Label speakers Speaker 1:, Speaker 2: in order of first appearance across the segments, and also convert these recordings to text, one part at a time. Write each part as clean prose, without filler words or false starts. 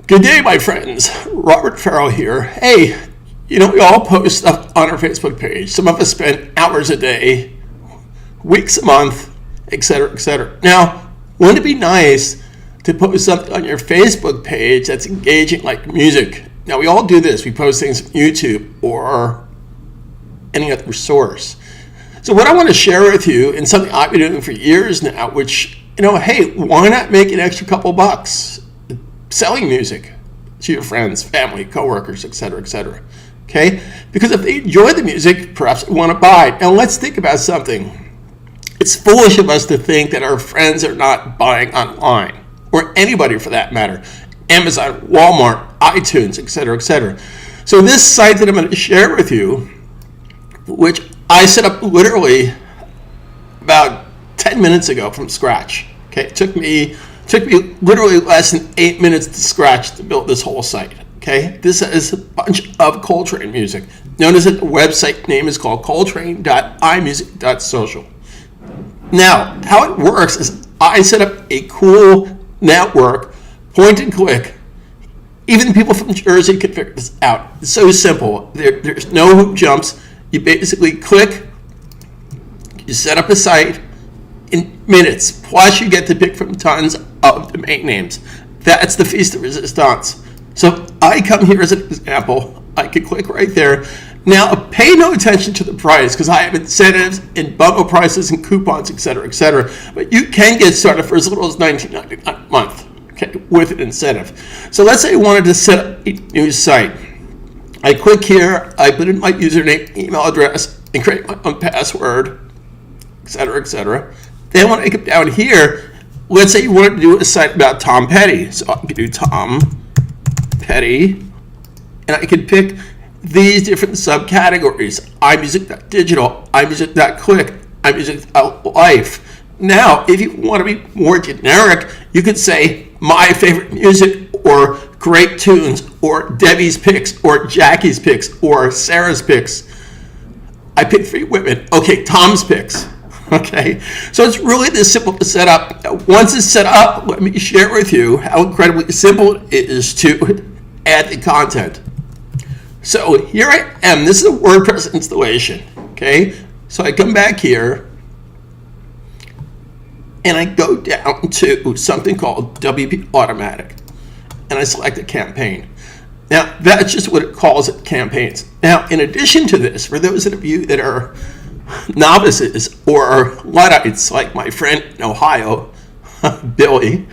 Speaker 1: Good day, my friends. Robert Farrell here. Hey, we all post stuff on our Facebook page. Some of us spend hours a day, weeks a month, etc., etc. Now, wouldn't it be nice to post something on your Facebook page that's engaging, like music? Now, we all do this. We post things on YouTube or any other source. So what I want to share with you, and something I've been doing for years now, which, hey, why not make an extra couple bucks selling music to your friends, family, coworkers, etc., etc. Okay? Because if they enjoy the music, perhaps they want to buy it. Now, let's think about something. It's foolish of us to think that our friends are not buying online, or anybody for that matter. Amazon, Walmart, iTunes, etc., etc. So this site that I'm going to share with you, which I set up literally about 10 minutes ago from scratch. Okay, it took me literally less than 8 minutes to scratch to build this whole site. Okay, this is a bunch of Coltrane music. Notice that the website name is called coltrane.imusic.social. Now, how it works is I set up a cool network, point and click. Even people from Jersey can figure this out. It's so simple. There's no hoop jumps. You basically click, you set up a site in minutes, plus you get to pick from tons of domain names. That's the feast of resistance. So I come here as an example. I can click right there. Now, pay no attention to the price because I have incentives and bundle prices and coupons, etc., etc. But you can get started for as little as $19.99 a month, okay, with an incentive. So let's say I wanted to set up a new site. I click here, I put in my username, email address, and create my own password, etc., etc. Then when I come down here, let's say you wanted to do a site about Tom Petty. So I can do Tom Petty, and I can pick these different subcategories: iMusic.digital, iMusic.click, iMusic.life. Now, if you want to be more generic, you could say my favorite music, or great tunes, or Debbie's picks, or Jackie's picks, or Sarah's picks. I picked 3 women. Okay, Tom's picks. Okay, so it's really this simple to set up. Once it's set up, let me share with you how incredibly simple it is to add the content. So here I am. This is a WordPress installation. Okay, so I come back here and I go down to something called WP Automatic, and I select a campaign. Now, that's just what it calls it, campaigns. Now, in addition to this, for those of you that are novices or Luddites, like my friend in Ohio, Billy,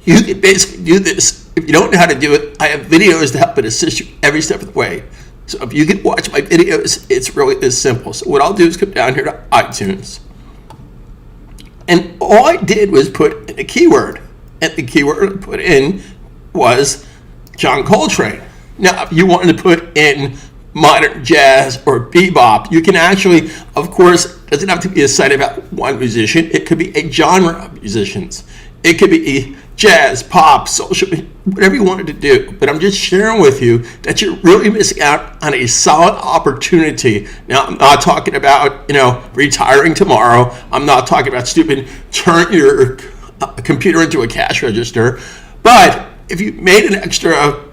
Speaker 1: you can basically do this. If you don't know how to do it, I have videos to help and assist you every step of the way. So if you can watch my videos, it's really this simple. So what I'll do is come down here to iTunes. And all I did was put in a keyword. And the keyword I put in was John Coltrane. Now, if you wanted to put in modern jazz or bebop, you can actually, of course, it doesn't have to be a site about one musician. It could be a genre of musicians. It could be jazz, pop, social, whatever you wanted to do. But I'm just sharing with you that you're really missing out on a solid opportunity. Now, I'm not talking about, retiring tomorrow. I'm not talking about stupid turn your computer into a cash register. But if you made an extra,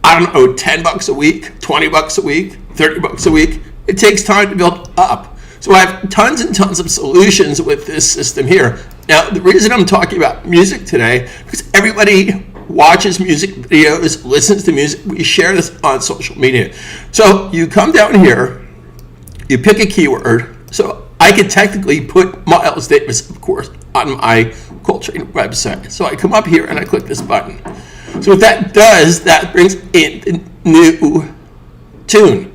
Speaker 1: $10 a week, $20 a week, $30 a week, it takes time to build up. So I have tons and tons of solutions with this system here. Now, the reason I'm talking about music today, because everybody watches music videos, listens to music. We share this on social media. So you come down here, you pick a keyword. So I could technically put Miles Davis, of course, on my Coltrane website. So I come up here and I click this button. So what that does, that brings in the new tune.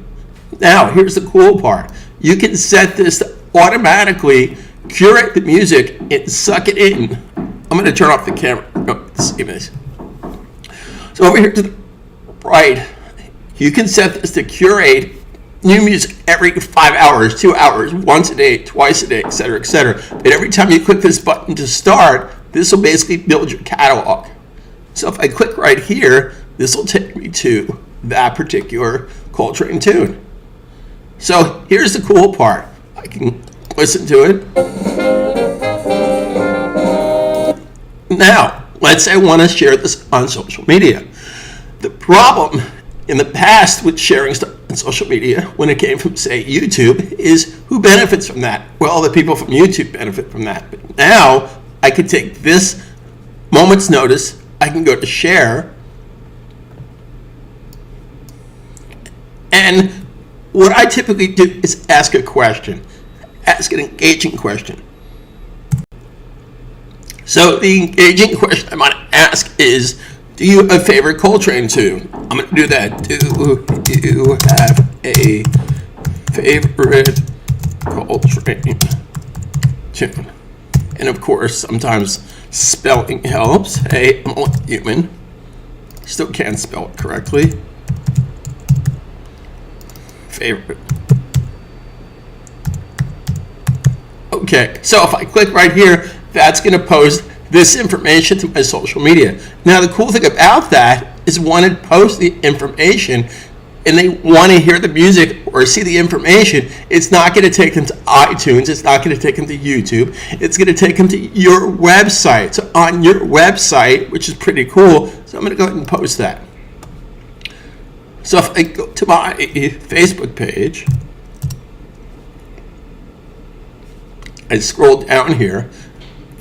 Speaker 1: Now, here's the cool part. You can set this to automatically curate the music and suck it in. I'm going to turn off the camera. See this. So over here to the right, you can set this to curate new music every 5 hours, 2 hours, once a day, twice a day, etc., etc. But every time you click this button to start, this will basically build your catalog. So if I click right here, this will take me to that particular Coltrane tune. So here's the cool part. I can listen to it. Now, let's say I want to share this on social media. The problem in the past with sharing stuff on social media, when it came from, say, YouTube, is who benefits from that? Well, the people from YouTube benefit from that. But now I could take this moment's notice, I can go to share, and what I typically do is ask a question, ask an engaging question. So the engaging question I might ask is, do you have a favorite Coltrane tune? I'm going to do that. Do you have a favorite Coltrane tune? And of course, sometimes spelling helps. Hey, I'm only human. Still can't spell it correctly. Favorite. Okay, so if I click right here, that's going to post this information to my social media. Now, the cool thing about that is when it posts the information and they want to hear the music or see the information, it's not going to take them to iTunes. It's not going to take them to YouTube. It's going to take them to your website. So on your website, which is pretty cool, so I'm going to go ahead and post that. So if I go to my Facebook page, I scroll down here,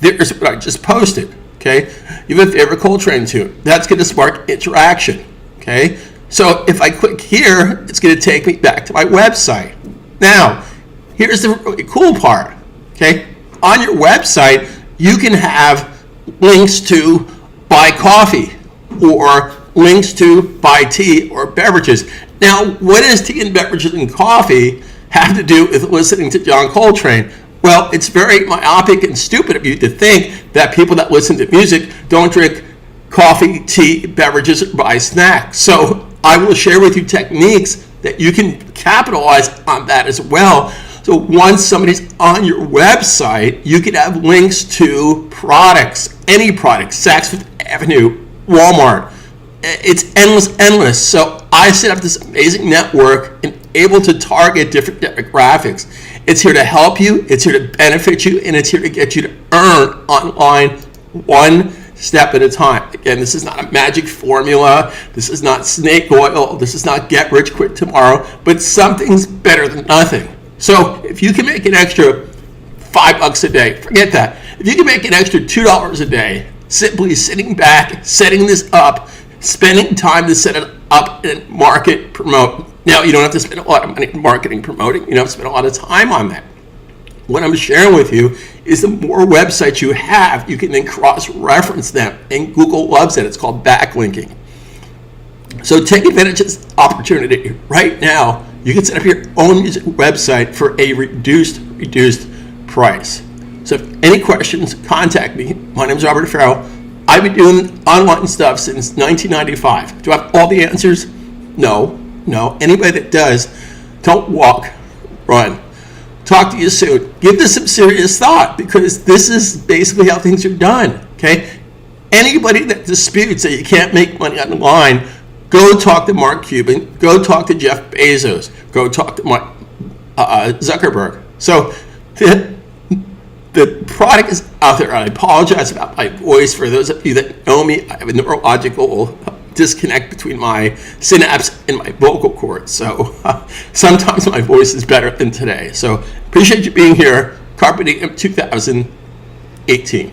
Speaker 1: there's what I just posted, okay? You have a favorite Coltrane tune. That's going to spark interaction, okay? So if I click here, it's going to take me back to my website. Now, here's the really cool part, okay? On your website, you can have links to buy coffee or links to buy tea or beverages. Now, what does tea and beverages and coffee have to do with listening to John Coltrane? Well, it's very myopic and stupid of you to think that people that listen to music don't drink coffee, tea, beverages, or buy snacks. So I will share with you techniques that you can capitalize on that as well. So once somebody's on your website, you can have links to products, any product, Saks Fifth Avenue, Walmart. It's endless. So I set up this amazing network and able to target different demographics. It's here to help you, it's here to benefit you, and it's here to get you to earn online one step at a time. Again, this is not a magic formula. This is not snake oil. This is not get rich quick tomorrow, but something's better than nothing. So if you can make an extra $5 a day, forget that. If you can make an extra $2 a day, simply sitting back, setting this up, spending time to set it up and market, promote. Now, you don't have to spend a lot of money marketing, promoting. You don't have to spend a lot of time on that. What I'm sharing with you is the more websites you have, you can then cross-reference them. And Google loves it. It's called backlinking. So take advantage of this opportunity. Right now, you can set up your own music website for a reduced price. So if any questions, contact me. My name is Robert Farrell. I've been doing online stuff since 1995. Do I have all the answers? No. Anybody that does, don't walk, run. Talk to you soon. Give this some serious thought because this is basically how things are done, okay? Anybody that disputes that you can't make money online, go talk to Mark Cuban, go talk to Jeff Bezos, go talk to Zuckerberg. So the product is out there. I apologize about my voice. For those of you that know me, I have a neurological disconnect between my synapse and my vocal cords. So sometimes my voice is better than today. So appreciate you being here. Carpe Diem 2018.